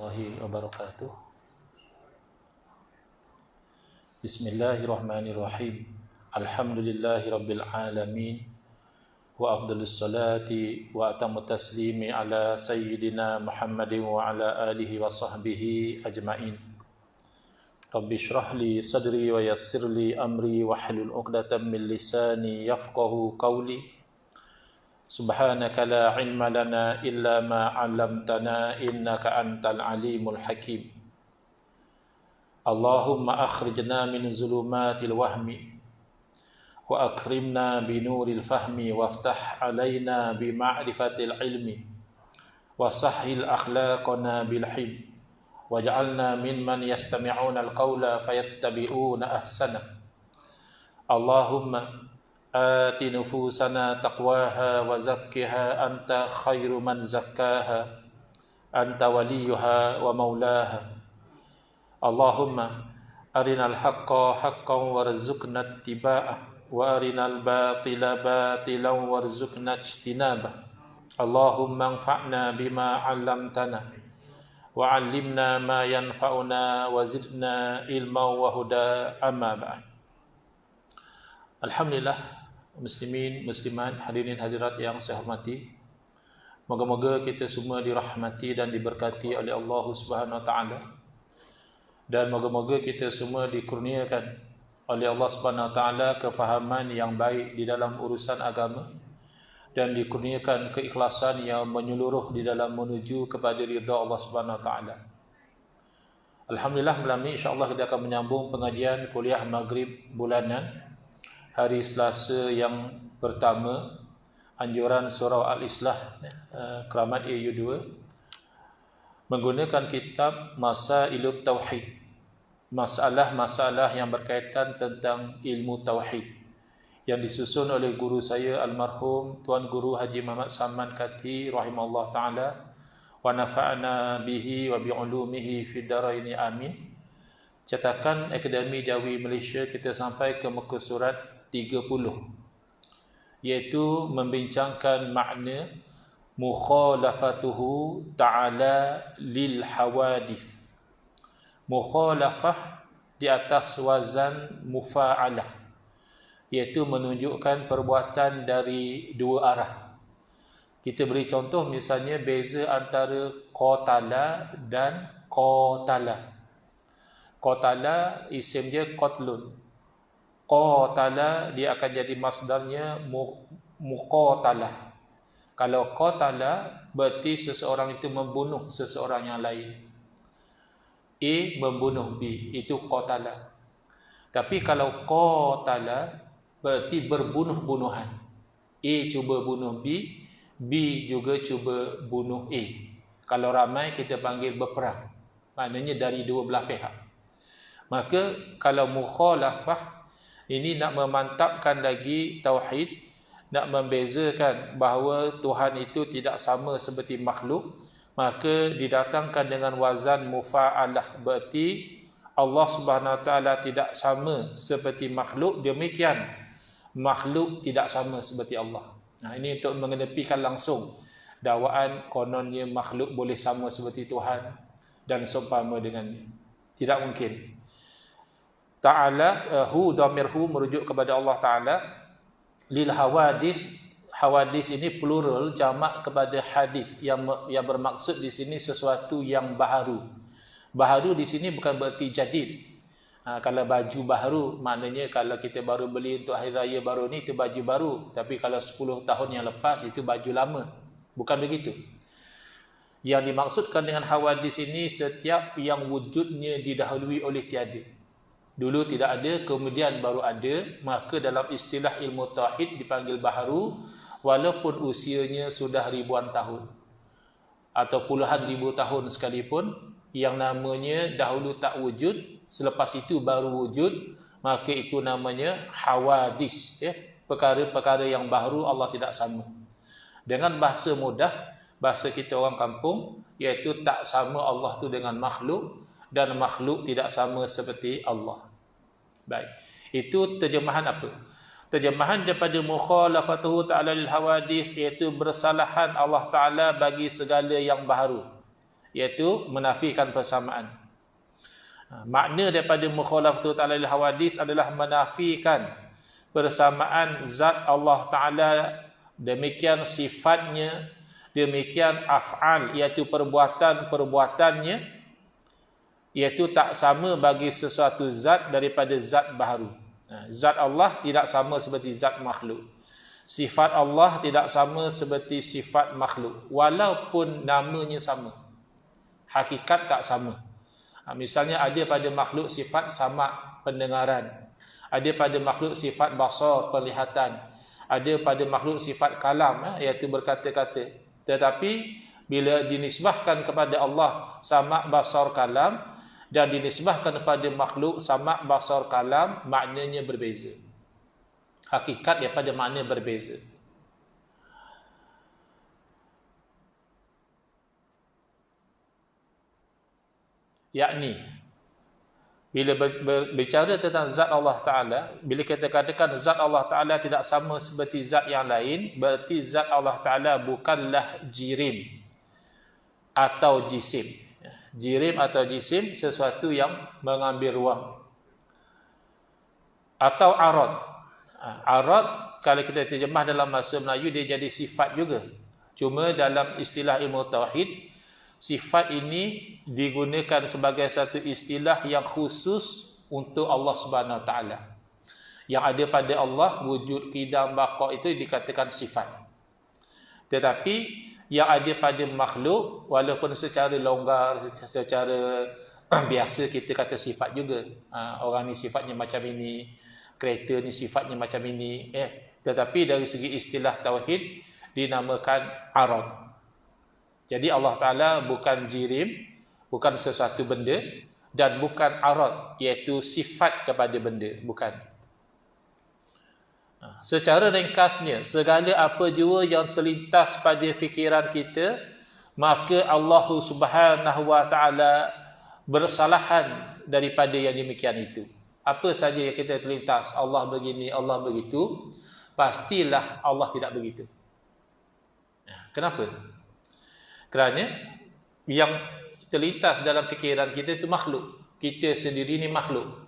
warahmatullahi wabarakatuh. Bismillahirrahmanirrahim. Alhamdulillahi rabbil alamin. Wa afdhalus salati wa atamut taslimi ala sayyidina Muhammadin wa ala alihi wa sahbihi ajma'in. Rabbi shrah li sadri wa yassir li amri wa hlul 'uqdatam min lisani yafqahu qawli. Subhanaka la ilma lana illa ma 'allamtana innaka antal alimul hakim. Allahumma akhrijna min zulumatil wahmi wa akrimna bi nuril fahmi waftah alaina bi ma'rifatil ilmi wa sahhil akhlaqana bil hilm waj'alna mimman yastami'una al-qawla fayattabi'una ahsana. Allahumma ati nufusana taqwaha wa zakkiha anta khairu man zakkaha anta waliyuha wa maulaha. Allahumma arinal haqqa haqqan warzuqna ittiba'ah wa arinal batila batilan warzuqna ijtinabah. Allahumma anfa'na bima 'allamtana wa 'allimna ma yanfa'una wa zidna ilman wa huda. Amma ba'd. Alhamdulillah, muslimin, muslimat, hadirin hadirat yang saya hormati. Moga-moga kita semua dirahmati dan diberkati oleh Allah Subhanahu wa taala. Dan moga-moga kita semua dikurniakan oleh Allah Subhanahu wa taala kefahaman yang baik di dalam urusan agama dan dikurniakan keikhlasan yang menyeluruh di dalam menuju kepada ridha Allah Subhanahu wa taala. Alhamdulillah, malam ini insya-Allah kita akan menyambung pengajian kuliah Maghrib bulanan hari Selasa yang pertama anjuran surah Al-Islah Keramat EU2 menggunakan kitab Masailut Tauhid, masalah-masalah yang berkaitan tentang ilmu tauhid yang disusun oleh guru saya almarhum Tuan Guru Haji Muhammad Saman Kati rahimahullah taala wa nafa'na bihi wa bi ulumihi fid dharain amin. Cetakan Akademi Jawi Malaysia, kita sampai ke muka surat 30, iaitu membincangkan makna mukhalafatuhu ta'ala lil hawadith. Mukhalafah di atas wazan mufa'alah, iaitu menunjukkan perbuatan dari dua arah. Kita beri contoh, misalnya beza antara qatala dan qatala. Qatala isim dia qatlun. Qatala dia akan jadi masdarnya muqatalah. Kalau qatala berarti seseorang itu membunuh seseorang yang lain. A membunuh B, itu qatala. Tapi kalau qatala berarti berbunuh-bunuhan. A cuba bunuh B, B juga cuba bunuh A. Kalau ramai kita panggil berperang. Maknanya dari dua belah pihak. Maka kalau mukhalafah ini nak memantapkan lagi tauhid, nak membezakan bahawa Tuhan itu tidak sama seperti makhluk, maka didatangkan dengan wazan mufa'alah, berarti Allah Subhanahu wa taala tidak sama seperti makhluk, demikian makhluk tidak sama seperti Allah. Nah, ini untuk mengenepikan langsung dakwaan kononnya makhluk boleh sama seperti Tuhan dan seumpama dengannya. Tidak mungkin. Ta'ala, hu dhamirhu merujuk kepada Allah Ta'ala. Lil hawadis, hawadis ini plural jamak kepada hadis yang bermaksud di sini sesuatu yang baharu. Baharu di sini bukan berarti jadid. Kalau baju baharu, maknanya kalau kita baru beli untuk hari raya baru ni, itu baju baru. Tapi kalau 10 tahun yang lepas, itu baju lama. Bukan begitu. Yang dimaksudkan dengan hawadis ini setiap yang wujudnya didahului oleh tiada. Dulu tidak ada, kemudian baru ada, maka dalam istilah ilmu tauhid dipanggil baharu, walaupun usianya sudah ribuan tahun atau puluhan ribu tahun sekalipun, yang namanya dahulu tak wujud, selepas itu baru wujud, maka itu namanya hawadis, ya, perkara-perkara yang baharu Allah tidak sama. Dengan bahasa mudah, bahasa kita orang kampung, iaitu tak sama Allah tu dengan makhluk, dan makhluk tidak sama seperti Allah. Baik. Itu terjemahan apa? Terjemahan daripada mukhalafatuhu ta'ala lil hawadis, iaitu bersalahan Allah Ta'ala bagi segala yang baharu. iaitu menafikan persamaan. Makna daripada mukhalafatul ta'ala lil hawadis adalah menafikan persamaan zat Allah Ta'ala, demikian sifatnya, demikian af'al, iaitu perbuatan-perbuatannya, iaitu tak sama bagi sesuatu zat daripada zat baharu. Zat Allah tidak sama seperti zat makhluk. Sifat Allah tidak sama seperti sifat makhluk, walaupun namanya sama, hakikat tak sama. Misalnya ada pada makhluk sifat sama pendengaran, ada pada makhluk sifat basar penglihatan, ada pada makhluk sifat kalam, iaitu berkata-kata. Tetapi bila dinisbahkan kepada Allah sama basar kalam dan dinisbahkan kepada makhluk sama basar kalam, maknanya berbeza. Hakikat daripada makna berbeza. Yakni bila berbicara tentang zat Allah Ta'ala, bila kita katakan zat Allah Ta'ala tidak sama seperti zat yang lain, berarti zat Allah Ta'ala bukanlah jirim atau jisim. Jirim atau jisim, sesuatu yang mengambil ruang. Atau arad. Arad, kalau kita terjemah dalam bahasa Melayu, dia jadi sifat juga. Cuma dalam istilah ilmu tauhid, sifat ini digunakan sebagai satu istilah yang khusus untuk Allah Subhanahu Wa Taala. Yang ada pada Allah, wujud, qidam, baqa, itu dikatakan sifat. Tetapi yang ada pada makhluk, walaupun secara longgar, secara biasa kita kata sifat juga. Orang ni sifatnya macam ini, kereta ni sifatnya macam ini. Tetapi dari segi istilah tauhid dinamakan arad. Jadi Allah Ta'ala bukan jirim, bukan sesuatu benda, dan bukan arad, iaitu sifat kepada benda, bukan. Secara ringkasnya, segala apa jua yang terlintas pada fikiran kita, maka Allah Subhanahu Wa Ta'ala bersalahan daripada yang demikian itu. Apa saja yang kita terlintas, Allah begini, Allah begitu, pastilah Allah tidak begitu. Kenapa? Kerana yang terlintas dalam fikiran kita itu makhluk. Kita sendiri ni makhluk.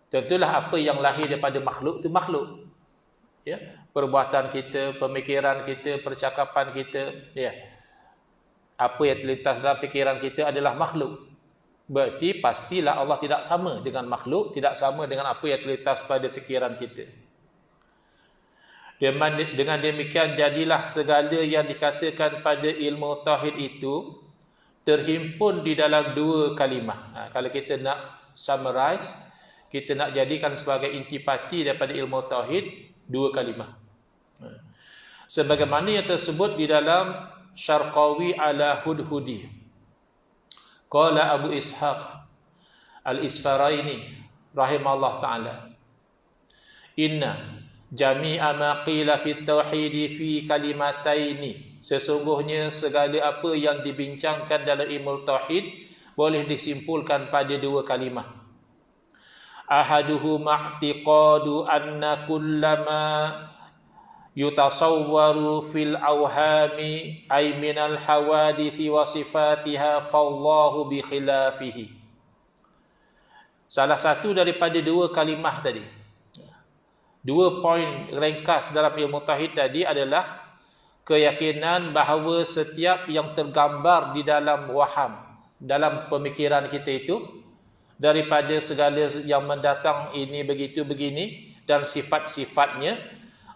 Tentulah apa yang lahir daripada makhluk itu makhluk. Ya, perbuatan kita, pemikiran kita, percakapan kita, ya. Apa yang terlintas dalam fikiran kita adalah makhluk. Berarti pastilah Allah tidak sama dengan makhluk, tidak sama dengan apa yang terlintas pada fikiran kita. Dengan demikian jadilah segala yang dikatakan pada ilmu tauhid itu terhimpun di dalam dua kalimah. Kalau kita nak summarize, kita nak jadikan sebagai intipati daripada ilmu tauhid, dua kalimah. Sebagaimana yang tersebut di dalam Syarqawi ala Hudhudi. Qala Abu Ishaq Al-Isfaraini rahimahullah ta'ala, inna jami'a ma qila fi tauhid fi kalimataini, sesungguhnya segala apa yang dibincangkan dalam ilmu tauhid boleh disimpulkan pada dua kalimah. Ahaduhu ma'tiqadu anna kullama yutasawwaru fil awhami ay minal hawadithi wa sifatiha fallahu bi khilafihi. Salah satu daripada dua kalimah tadi, dua poin ringkas dalam ilmu tauhid tadi adalah keyakinan bahawa setiap yang tergambar di dalam waham, dalam pemikiran kita itu, daripada segala yang mendatang ini begitu begini dan sifat-sifatnya,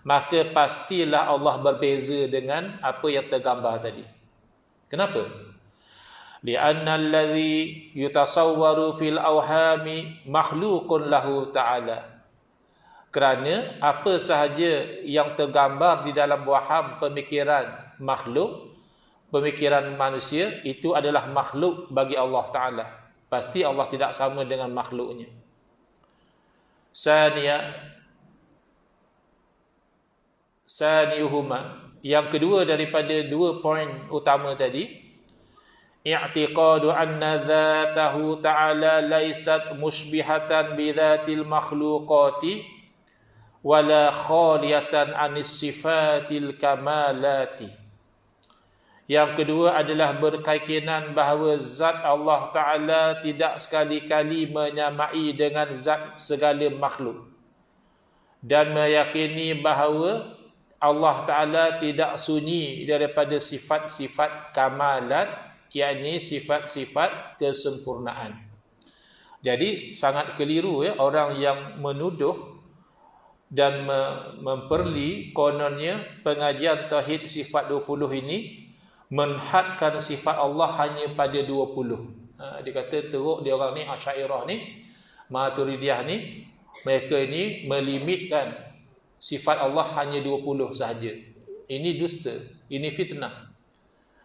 maka pastilah Allah berbeza dengan apa yang tergambar tadi. Kenapa? Li'anna alladhi yutasawwaru fil awhami makhluqun lahu ta'ala. Kerana apa sahaja yang tergambar di dalam waham pemikiran makhluk, pemikiran manusia, itu adalah makhluk bagi Allah Ta'ala. Pasti Allah tidak sama dengan makhluknya. Saniyuhuma, yang kedua daripada dua poin utama tadi, i'tiqadu anna dhatahu ta'ala laysat mushbihatan bi dhatil makhluqati wala khaliyatan anis sifatil kamalati, Yang kedua adalah berkeyakinan bahawa zat Allah Ta'ala tidak sekali-kali menyamai dengan zat segala makhluk. Dan meyakini bahawa Allah Ta'ala tidak sunyi daripada sifat-sifat kamalat, yakni sifat-sifat kesempurnaan. Jadi sangat keliru orang yang menuduh dan memperli kononnya pengajian Tauhid sifat 20 ini menhadkan sifat Allah hanya pada 20. Dia kata teruk dia orang ni, Asy'ariyah ni, Maturidiyah ni, mereka ini melimitkan sifat Allah hanya 20 sahaja. Ini dusta, ini fitnah.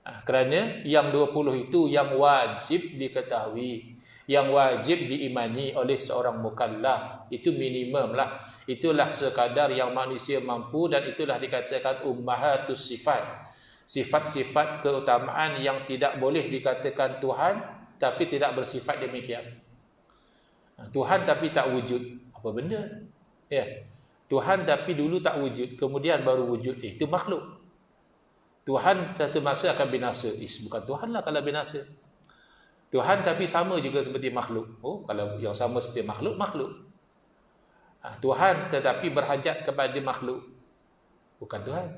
Kerana yang 20 itu yang wajib diketahui, yang wajib diimani oleh seorang mukallaf. Itu minimum lah. Itulah sekadar yang manusia mampu, dan itulah dikatakan ummahatus sifat. Sifat-sifat keutamaan yang tidak boleh dikatakan Tuhan tapi tidak bersifat demikian. Tuhan tapi tak wujud. Apa benda? Ya. Tuhan tapi dulu tak wujud, kemudian baru wujud. Itu makhluk. Tuhan satu masa akan binasa. Bukan Tuhan lah kalau binasa. Tuhan tapi sama juga seperti makhluk. Oh, kalau yang sama seperti makhluk, makhluk. Tuhan tetapi berhajat kepada makhluk. Bukan Tuhan.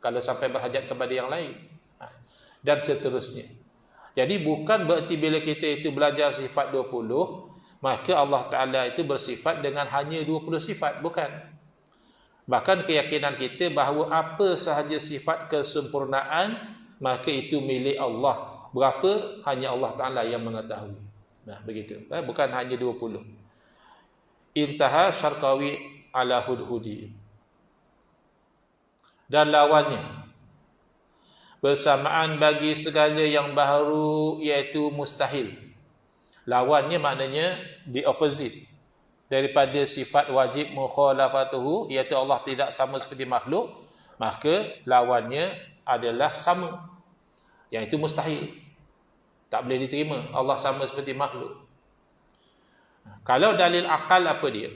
Kalau sampai berhajat kepada yang lain. Dan seterusnya. Jadi bukan berarti bila kita itu belajar sifat 20, maka Allah Ta'ala itu bersifat dengan hanya 20 sifat. Bukan. Bahkan keyakinan kita bahawa apa sahaja sifat kesempurnaan, maka itu milik Allah. Berapa, hanya Allah Ta'ala yang mengetahui. Nah, begitu. Bukan hanya 20. Intaha Syarqawi ala Hudhudi. Dan lawannya, bersamaan bagi segala yang baharu, iaitu mustahil. Lawannya maknanya the opposite daripada sifat wajib mukhalafatuhu, iaitu Allah tidak sama seperti makhluk, maka lawannya adalah sama, iaitu mustahil. Tak boleh diterima Allah sama seperti makhluk. Kalau dalil akal apa dia?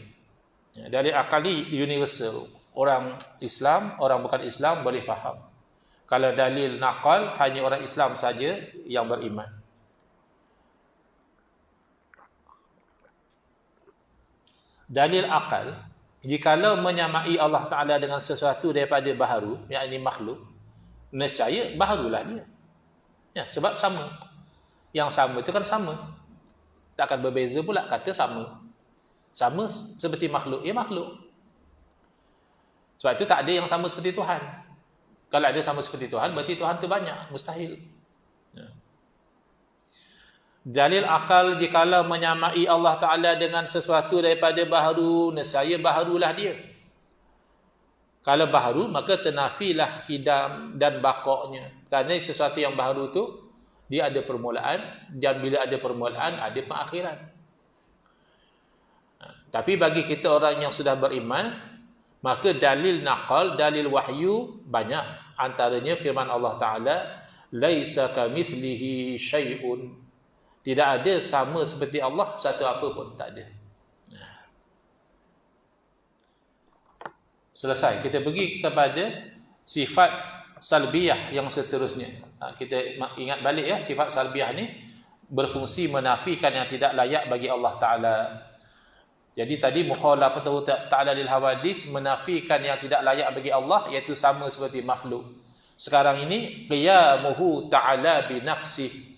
Dalil akal ni universal. Orang Islam, orang bukan Islam boleh faham. Kalau dalil naqal, hanya orang Islam saja yang beriman. Dalil akal, jikalau menyamai Allah Ta'ala dengan sesuatu daripada baharu, yakni makhluk, nescaya baharulah dia. Ya, sebab sama. Yang sama itu kan sama. Takkan berbeza pula kata sama. Sama seperti makhluk, ya makhluk. Sebab itu tak ada yang sama seperti Tuhan. Kalau ada sama seperti Tuhan, berarti Tuhan itu banyak. Mustahil. Ya. Dalil akal, jikalau menyamai Allah Ta'ala dengan sesuatu daripada baharu, nescaya baharulah dia. Kalau baharu, maka tenafilah kidam dan bakoknya. Kerana sesuatu yang baharu itu, dia ada permulaan, dan bila ada permulaan, ada pengakhiran. Tapi bagi kita orang yang sudah beriman, maka dalil naqal, dalil wahyu banyak. Antaranya firman Allah Ta'ala, laisa kamithlihi syai'un. Tidak ada sama seperti Allah, satu apa pun tak ada. Selesai. Kita pergi kepada sifat salbiyah yang seterusnya. Kita ingat balik ya, sifat salbiyah ni berfungsi menafikan yang tidak layak bagi Allah Ta'ala. Jadi tadi mukhalafatuhu ta'ala lil hawadis, menafikan yang tidak layak bagi Allah, iaitu sama seperti makhluk. Sekarang ini qiyamuhu ta'ala bi nafsih.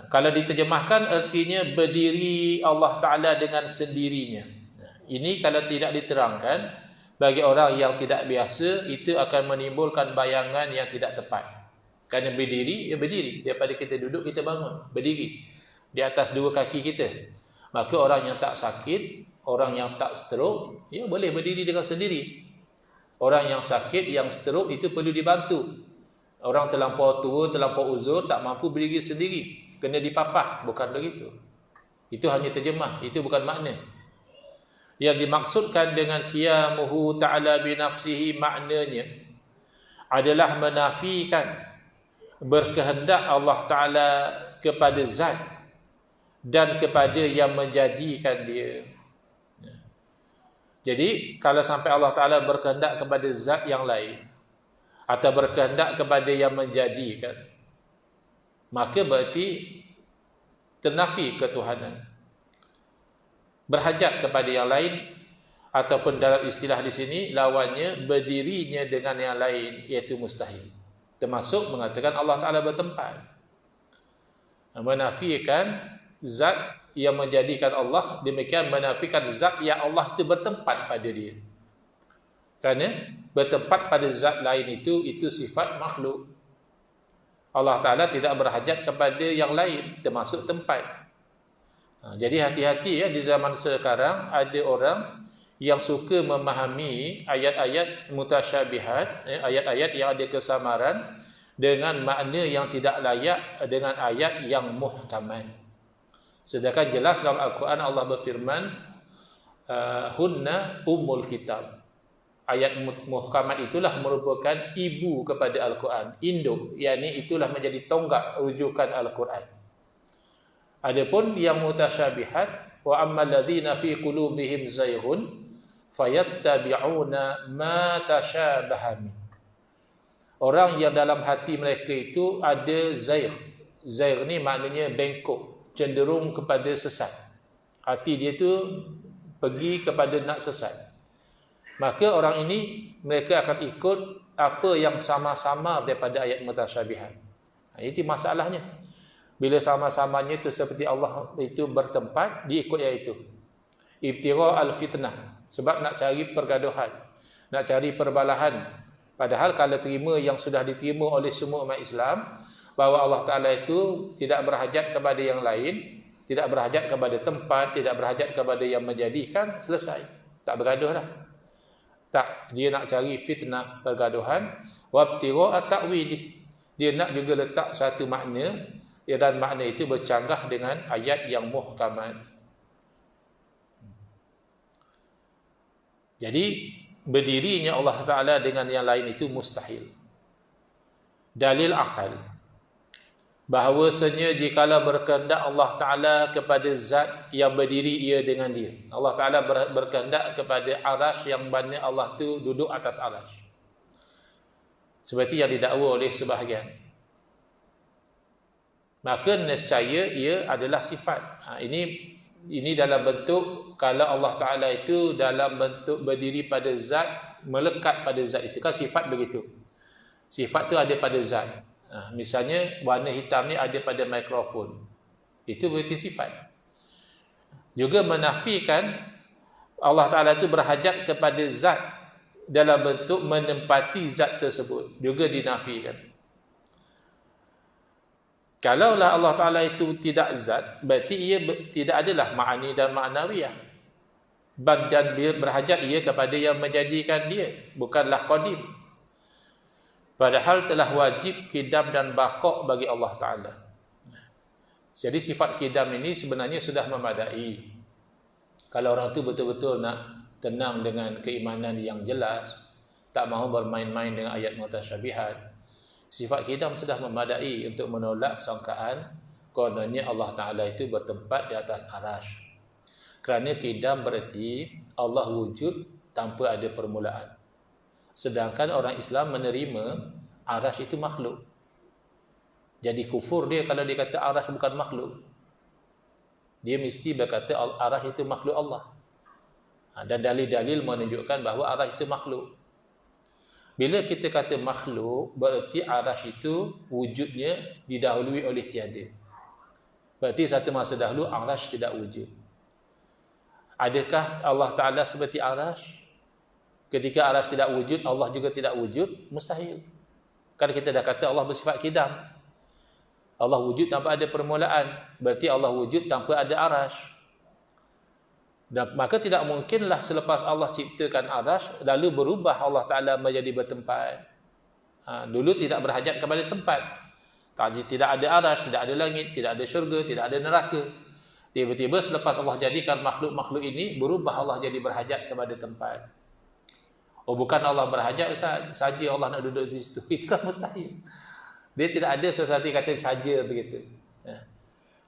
Kalau diterjemahkan artinya berdiri Allah Ta'ala dengan sendirinya. Ini kalau tidak diterangkan, bagi orang yang tidak biasa, itu akan menimbulkan bayangan yang tidak tepat. Kerana berdiri, ya berdiri. Daripada kita duduk, kita bangun. Berdiri di atas dua kaki kita. Maka orang yang tak sakit, orang yang tak stroke, ya boleh berdiri dengan sendiri. Orang yang sakit, yang stroke itu perlu dibantu. Orang terlampau tua, terlampau uzur, tak mampu berdiri sendiri, kena dipapah, bukan begitu. Itu hanya terjemah, itu bukan makna. Yang dimaksudkan dengan qiyamuhu ta'ala binafsihi, maknanya adalah menafikan berkehendak Allah Ta'ala kepada zat dan kepada yang menjadikan dia. Jadi kalau sampai Allah Ta'ala berkehendak kepada zat yang lain, atau berkehendak kepada yang menjadikan, maka berarti ternafi ketuhanan. Berhajat kepada yang lain, ataupun dalam istilah di sini lawannya berdirinya dengan yang lain, iaitu mustahil. Termasuk mengatakan Allah Ta'ala bertempat, menafikan zat yang menjadikan Allah, demikian menafikan zat yang Allah itu bertempat pada dia. Kerana bertempat pada zat lain itu sifat makhluk. Allah Ta'ala tidak berhajat kepada yang lain, termasuk tempat. Jadi hati-hati ya, di zaman sekarang ada orang yang suka memahami ayat-ayat mutasyabihat, ayat-ayat yang ada kesamaran dengan makna yang tidak layak dengan ayat yang muhkamat. Sedangkan jelas dalam Al-Quran Allah berfirman, hunna ummul kitab. Ayat muhkamat itulah merupakan ibu kepada Al-Quran, induk, yakni itulah menjadi tonggak rujukan Al-Quran. Adapun yang mutasyabihat, wa ammal ladzina fi qulubihim zayghun fayattabi'una ma tashabaha min. Orang yang dalam hati mereka itu ada zaigh. Zaigh ni maknanya bengkok, cenderung kepada sesat. Hati dia tu pergi kepada nak sesat. Maka orang ini mereka akan ikut apa yang sama-sama daripada ayat mutasyabihat. Itu masalahnya. Bila sama-samanya itu seperti Allah itu bertempat, diikut yang itu. Ibtira al-fitnah, sebab nak cari pergaduhan, nak cari perbalahan. Padahal kalau terima yang sudah diterima oleh semua umat Islam, bahawa Allah Ta'ala itu tidak berhajat kepada yang lain, tidak berhajat kepada tempat, tidak berhajat kepada yang menjadikan, selesai. Tak bergaduh lah. Tak, dia nak cari fitnah, pergaduhan. Wabtira at-ta'wili, dia nak juga letak satu makna, dan makna itu bercanggah dengan ayat yang muhkamat. Jadi berdirinya Allah Ta'ala dengan yang lain itu mustahil. Dalil akal, bahawasanya jikalau berkehendak Allah Ta'ala kepada zat yang berdiri ia dengan dia, Allah Ta'ala berkehendak kepada arash yang mana Allah tu duduk atas arash, seperti yang didakwa oleh sebahagian, maka nescaya ia adalah sifat. Ini dalam bentuk, kalau Allah Ta'ala itu dalam bentuk berdiri pada zat, melekat pada zat itu, kan sifat begitu. Sifat tu ada pada zat. Misalnya warna hitam ni ada pada mikrofon, itu berarti sifat. Juga menafikan Allah Ta'ala itu berhajat kepada zat dalam bentuk menempati zat tersebut, juga dinafikan. Kalaulah Allah Ta'ala itu tidak zat, berarti ia tidak adalah ma'ani dan ma'nawiyah. Dan berhajat ia kepada yang menjadikan dia, bukanlah qadim. Padahal telah wajib kidam dan baqak bagi Allah Ta'ala. Jadi sifat kidam ini sebenarnya sudah memadai. Kalau orang itu betul-betul nak tenang dengan keimanan yang jelas, tak mahu bermain-main dengan ayat mutasyabihat, sifat kidam sudah memadai untuk menolak sangkaan kononnya Allah Ta'ala itu bertempat di atas arash. Kerana kidam berarti Allah wujud tanpa ada permulaan. Sedangkan orang Islam menerima arash itu makhluk. Jadi kufur dia kalau dia kata arash bukan makhluk. Dia mesti berkata arash itu makhluk Allah. Dan dalil-dalil menunjukkan bahawa arash itu makhluk. Bila kita kata makhluk, berarti arash itu wujudnya didahului oleh tiada. Berarti satu masa dahulu arash tidak wujud. Adakah Allah Ta'ala seperti arash? Ketika arash tidak wujud, Allah juga tidak wujud? Mustahil. Kan kita dah kata Allah bersifat kidam. Allah wujud tanpa ada permulaan, berarti Allah wujud tanpa ada arash. Dan maka tidak mungkinlah selepas Allah ciptakan arash, lalu berubah Allah Ta'ala menjadi bertempat. Dulu tidak berhajat kepada tempat. Tidak ada arash, tidak ada langit, tidak ada syurga, tidak ada neraka. Tiba-tiba selepas Allah jadikan makhluk-makhluk ini, berubah Allah jadi berhajat kepada tempat. Oh, bukan Allah berhajat, Ustaz, saja Allah nak duduk di situ. Itu kan mustahil. Dia tidak ada sesuatu yang kata saja begitu.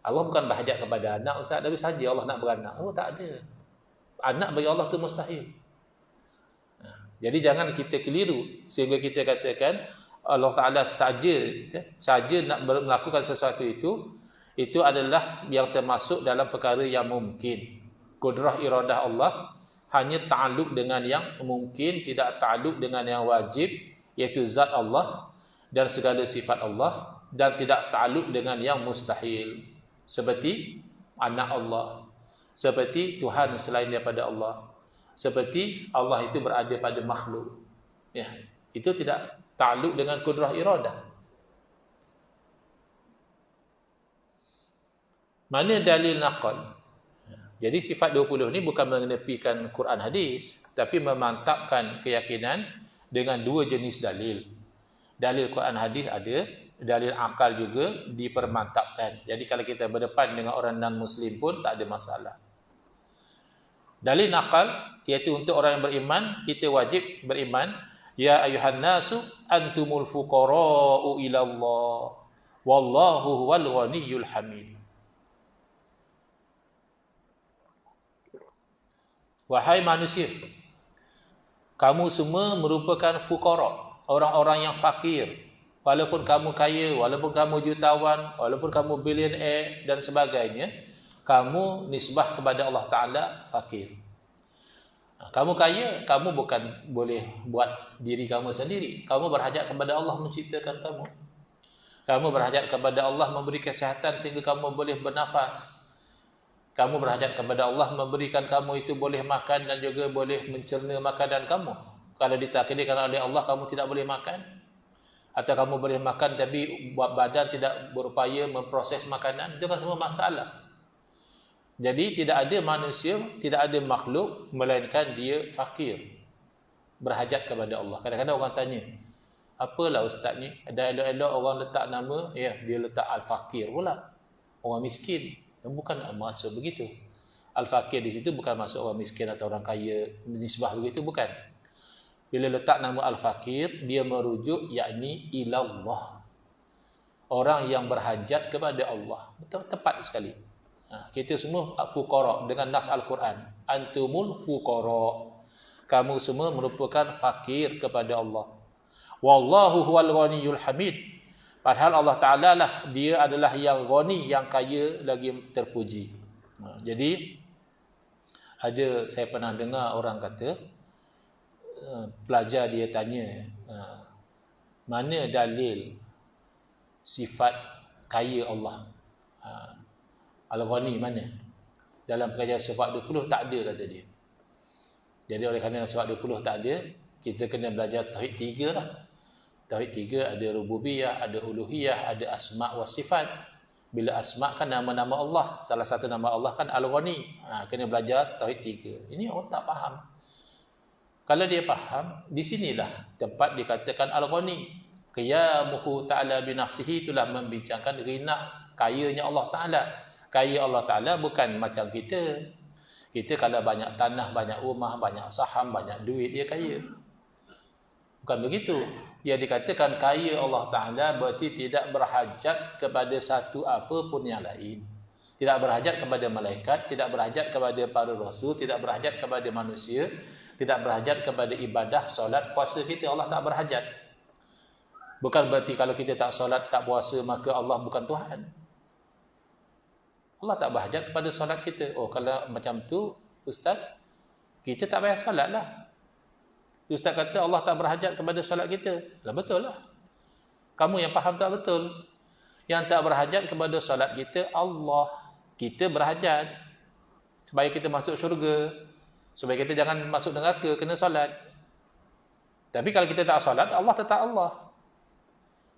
Allah bukan berhajat kepada anak, Ustaz, tapi saja Allah nak beranak. Oh, tak ada. Anak bagi Allah itu mustahil. Jadi jangan kita keliru sehingga kita katakan Allah Ta'ala saja nak melakukan sesuatu itu adalah yang termasuk dalam perkara yang mungkin. Kudrah iradah Allah hanya ta'alluq dengan yang mungkin, tidak ta'alluq dengan yang wajib, iaitu zat Allah dan segala sifat Allah, dan tidak ta'alluq dengan yang mustahil, seperti anak Allah, seperti Tuhan selain daripada Allah, seperti Allah itu berada pada makhluk. Ya, itu tidak ta'alluq dengan kudrah iradah. Mana dalil naqal? Jadi sifat 20 ni bukan mengenepikan Quran hadis, tapi memantapkan keyakinan dengan dua jenis dalil. Dalil Quran hadis ada, dalil akal juga dipermantapkan. Jadi kalau kita berdepan dengan orang non-muslim pun tak ada masalah. Dalil nakal iaitu untuk orang yang beriman, kita wajib beriman, ya ayuhan nasu antumul fuqara'u ila Allah wallahu huwal ghaniyyul hamid. Wahai manusia, kamu semua merupakan fuqara, orang-orang yang fakir. Walaupun kamu kaya, walaupun kamu jutawan, walaupun kamu billionaire dan sebagainya, kamu nisbah kepada Allah Ta'ala fakir. Kamu kaya, kamu bukan boleh buat diri kamu sendiri. Kamu berhajat kepada Allah menciptakan kamu. Kamu berhajat kepada Allah memberi kesihatan sehingga kamu boleh bernafas. Kamu berhajat kepada Allah memberikan kamu itu boleh makan dan juga boleh mencerna makanan kamu. Kalau ditakdirkan oleh Allah kamu tidak boleh makan, atau kamu boleh makan tapi buat badan tidak berupaya memproses makanan, itu kan semua masalah. Jadi tidak ada manusia, tidak ada makhluk melainkan dia fakir, berhajat kepada Allah. Kadang-kadang orang tanya, apalah ustaz ni, ada elok-elok orang letak nama, ya dia letak al-fakir pula, orang miskin. Bukan maksud begitu. Al-fakir di situ bukan maksud orang miskin atau orang kaya, nisbah begitu, bukan. Bila letak nama al-fakir, dia merujuk yakni ilallah, orang yang berhajat kepada Allah. Betul, tepat sekali. Kita semua fuqara dengan nas Al-Quran. Antumul fuqara, kamu semua merupakan fakir kepada Allah. Wallahu huwal ghaniyyul hamid. Padahal Allah Ta'ala lah, dia adalah yang ghani, yang kaya lagi terpuji. Jadi saya pernah dengar orang kata, pelajar dia tanya, mana dalil sifat kaya Allah? Al-Ghani mana? Dalam pengajaran sifat 20 tak ada, kata dia. Jadi oleh kerana sifat 20 tak ada, kita kena belajar tauhid 3 lah. Tauhid 3 ada rububiyah, ada uluhiyah, ada asma' wa sifat. Bila asma' kan nama-nama Allah, salah satu nama Allah kan Al-Ghani. Kena belajar tauhid 3. Ini orang tak faham. Kalau dia faham, di sinilah tempat dikatakan Al-Ghani. Qiyamuhu ta'ala binafsihi, itulah membincangkan rina kayanya Allah Ta'ala. Kaya Allah Ta'ala bukan macam kita. Kita kalau banyak tanah, banyak rumah, banyak saham, banyak duit, dia kaya. Bukan begitu. Yang dikatakan kaya Allah Ta'ala berarti tidak berhajat kepada satu apapun yang lain. Tidak berhajat kepada malaikat, tidak berhajat kepada para rasul, tidak berhajat kepada manusia, tidak berhajat kepada ibadah, solat, puasa kita. Allah tak berhajat. Bukan berarti kalau kita tak solat, tak puasa, maka Allah bukan Tuhan. Allah tak berhajat kepada solat kita. Oh, kalau macam tu, Ustaz, kita tak payah solat lah. Ustaz kata Allah tak berhajat kepada solat kita. Lah betul lah. Kamu yang faham tak betul. Yang tak berhajat kepada solat kita, Allah. Kita berhajat. Supaya kita masuk syurga. Supaya kita jangan masuk neraka, kena solat. Tapi kalau kita tak solat, Allah tetap Allah.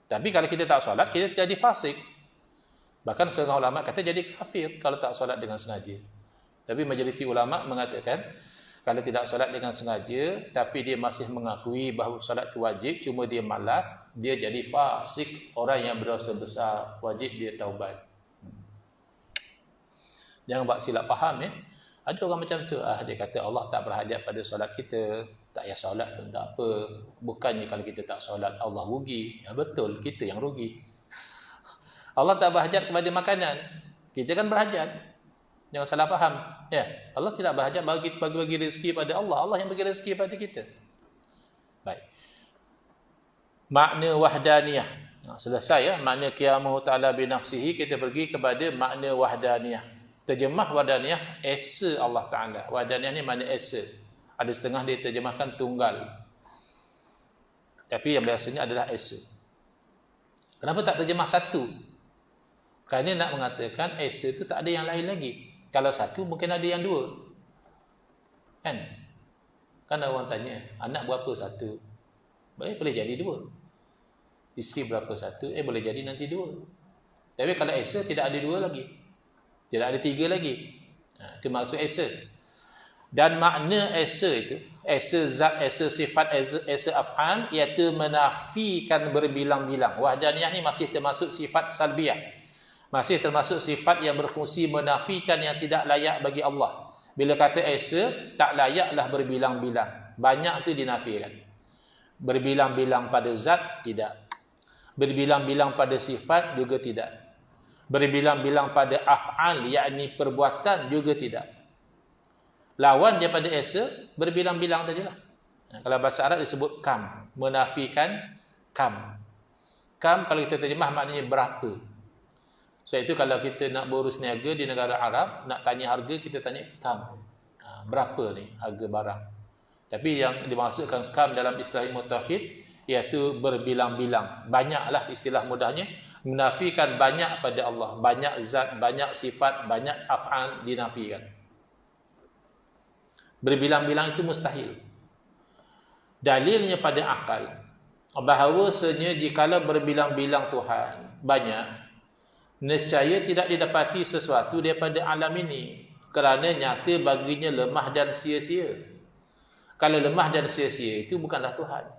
Tapi kalau kita tak solat, kita jadi fasik. Bahkan setengah ulama kata jadi kafir kalau tak solat dengan sengaja. Tapi majoriti ulama mengatakan kalau tidak solat dengan sengaja tapi dia masih mengakui bahawa solat itu wajib, cuma dia malas, dia jadi fasik, orang yang berdosa besar, wajib dia taubat. Jangan buat silap faham ya. Ada orang macam tu, dia kata Allah tak berhajat pada solat kita, tak payah solat pun tak apa. Bukannya kalau kita tak solat Allah rugi. Ya, betul, kita yang rugi. Allah tak berhajat kepada makanan. Kita kan berhajat. Jangan salah faham. Ya, Allah tidak berhajat bagi rezeki pada Allah. Allah yang bagi rezeki pada kita. makna wahdaniyah. Selesai ya, makna qiyamuhu ta'ala binafsihi, kita pergi kepada makna wahdaniyah. Terjemah wahdaniyah, esa Allah Ta'ala. Wahdaniyah ni makna esa. Ada setengah dia terjemahkan tunggal. Tapi yang biasanya adalah esa. Kenapa tak terjemah satu? Kerana nak mengatakan esa tu tak ada yang lain lagi. Kalau satu mungkin ada yang dua. Kan? Kan orang tanya, anak berapa satu? Boleh jadi dua. Isteri berapa satu? Boleh jadi nanti dua. Tapi kalau esa tidak ada dua lagi. Tidak ada tiga lagi. Itu maksud esa. Dan makna esa itu, esa zat, esa sifat, esa af'al, iaitu menafikan berbilang-bilang. Wahdaniyah ni masih termasuk sifat salbiyah. Masih termasuk sifat yang berfungsi menafikan yang tidak layak bagi Allah. Bila kata esa, tak layaklah berbilang-bilang. Banyak tu dinafikan. Berbilang-bilang pada zat, tidak. Berbilang-bilang pada sifat, juga tidak. Berbilang-bilang pada af'al, yakni perbuatan, juga tidak. Lawan daripada esa, berbilang-bilang tadilah. Kalau bahasa Arab disebut kam. Menafikan kam. Kam kalau kita terjemah maknanya berapa. Sebab itu kalau kita nak berurus niaga di negara Arab, nak tanya harga, kita tanya kam. Berapa ni harga barang. Tapi yang dimaksudkan kam dalam istilah ilmu tauhid, iaitu berbilang-bilang. Banyaklah istilah mudahnya. Menafikan banyak pada Allah. Banyak zat, banyak sifat, banyak af'al dinafikan. Berbilang-bilang itu mustahil. Dalilnya pada akal. Bahawasanya jikalau berbilang-bilang Tuhan banyak, nescaya tidak didapati sesuatu daripada alam ini. Kerana nyata baginya lemah dan sia-sia. Kalau lemah dan sia-sia itu bukanlah Tuhan.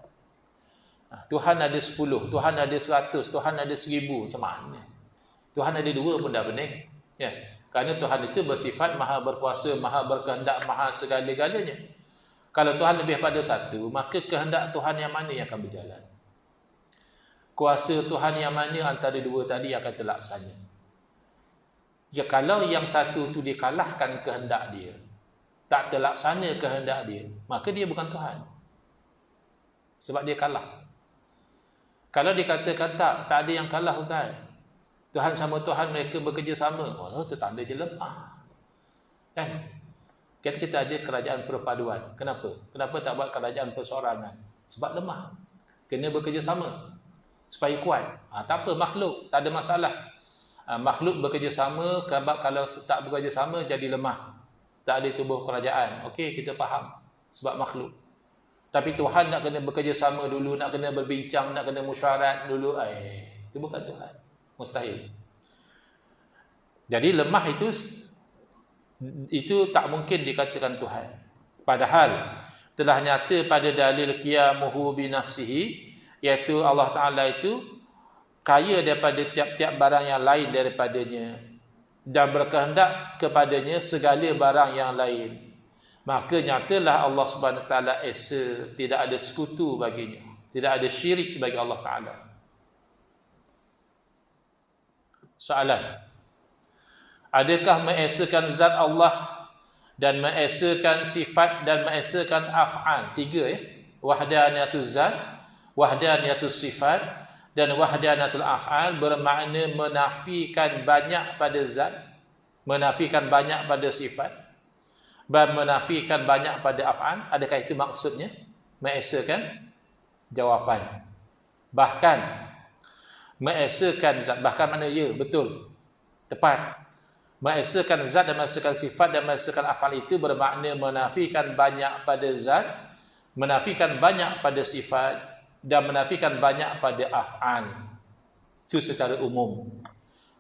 Tuhan ada 10, Tuhan ada 100, Tuhan ada 1000. Macam mana? Tuhan ada 2 pun dah pening. Ya. Kerana Tuhan itu bersifat maha berkuasa, maha berkehendak, maha segala-galanya. Kalau Tuhan lebih pada 1, maka kehendak Tuhan yang mana yang akan berjalan? Kuasa Tuhan yang mana antara 2 tadi akan terlaksana? Ya, kalau yang 1 tu dikalahkan kehendak dia, tak terlaksana kehendak dia, maka dia bukan Tuhan. Sebab dia kalah. Kalau dikatakan tak ada yang kalah Ustaz. Tuhan sama Tuhan mereka bekerjasama. Oh, itu tanda dia lemah. Kan? Kita ada kerajaan perpaduan. Kenapa? Kenapa tak buat kerajaan perseorangan? Sebab lemah. Kena bekerjasama. Supaya kuat. Tak apa, makhluk. Tak ada masalah. Makhluk bekerjasama, kalau tak bekerjasama jadi lemah. Tak ada tubuh kerajaan. Okey, kita faham. Sebab makhluk. Tapi Tuhan nak kena bekerjasama dulu, nak kena berbincang, nak kena musyarat dulu. Itu bukan Tuhan. Mustahil. Jadi lemah itu tak mungkin dikatakan Tuhan. Padahal telah nyata pada dalil qiyamuhu binafsihi, iaitu Allah Ta'ala itu kaya daripada tiap-tiap barang yang lain daripadanya dan berkehendak kepadanya segala barang yang lain. Maka nyatalah Allah Subhanahu Wa Taala esa, tidak ada sekutu baginya, tidak ada syirik bagi Allah Ta'ala. Soalan, adakah mengesakan zat Allah dan mengesakan sifat dan mengesakan af'al? 3 wahdaniyatul zat, wahdaniyatul sifat dan wahdaniyatul af'al bermakna menafikan banyak pada zat, menafikan banyak pada sifat, dan menafikan banyak pada af'al. Adakah itu maksudnya mengesakan? Jawapan, bahkan mengesakan zat, bahkan mana ya, betul, tepat. Mengesakan zat dan mengesakan sifat dan mengesakan af'al itu bermakna menafikan banyak pada zat, menafikan banyak pada sifat dan menafikan banyak pada af'al. Itu secara umum.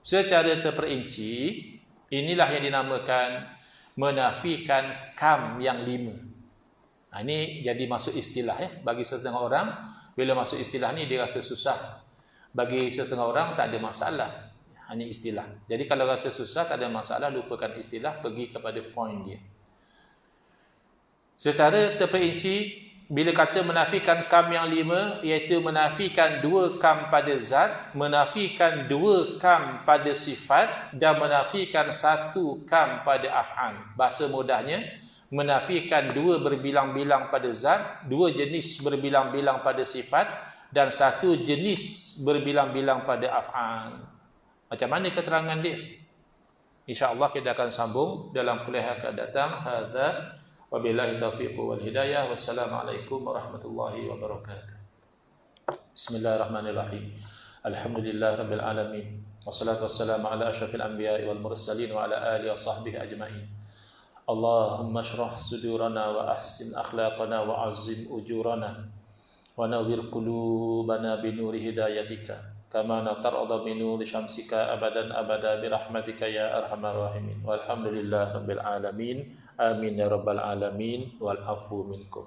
Secara terperinci, inilah yang dinamakan menafikan kam yang 5. Ini jadi masuk istilah ya. Bagi sesetengah orang, bila masuk istilah ni dia rasa susah. Bagi sesetengah orang tak ada masalah, hanya istilah. Jadi kalau rasa susah, tak ada masalah, lupakan istilah, pergi kepada poin dia. Secara terperinci, bila kata menafikan kam yang 5, iaitu menafikan 2 kam pada zat, menafikan 2 kam pada sifat dan menafikan 1 kam pada af'al. Bahasa mudahnya, menafikan 2 berbilang-bilang pada zat, 2 jenis berbilang-bilang pada sifat dan satu jenis berbilang-bilang pada af'al. Macam mana keterangan dia? InsyaAllah kita akan sambung dalam kuliah akan datang. Hadza wabillahi taufiq wal hidayah. Wassalamualaikum warahmatullahi wabarakatuh. Bismillahirrahmanirrahim. Alhamdulillahirabbil alamin. Wassalatu wassalamu ala asyrafil anbiya'i wal mursalin wa ala alihi wa sahbihi ajma'in. Allahumma shrah sudurana wa ahsin akhlaqana wa azim ujurana wa nawwir qulubana bi nuri hidayatika kama natarada bi nuri syamsika abadan abada bi rahmatika ya arhamar rahimin. Walhamdulillahirabbil alamin. Amin ya rabbal alamin wal afu minkum.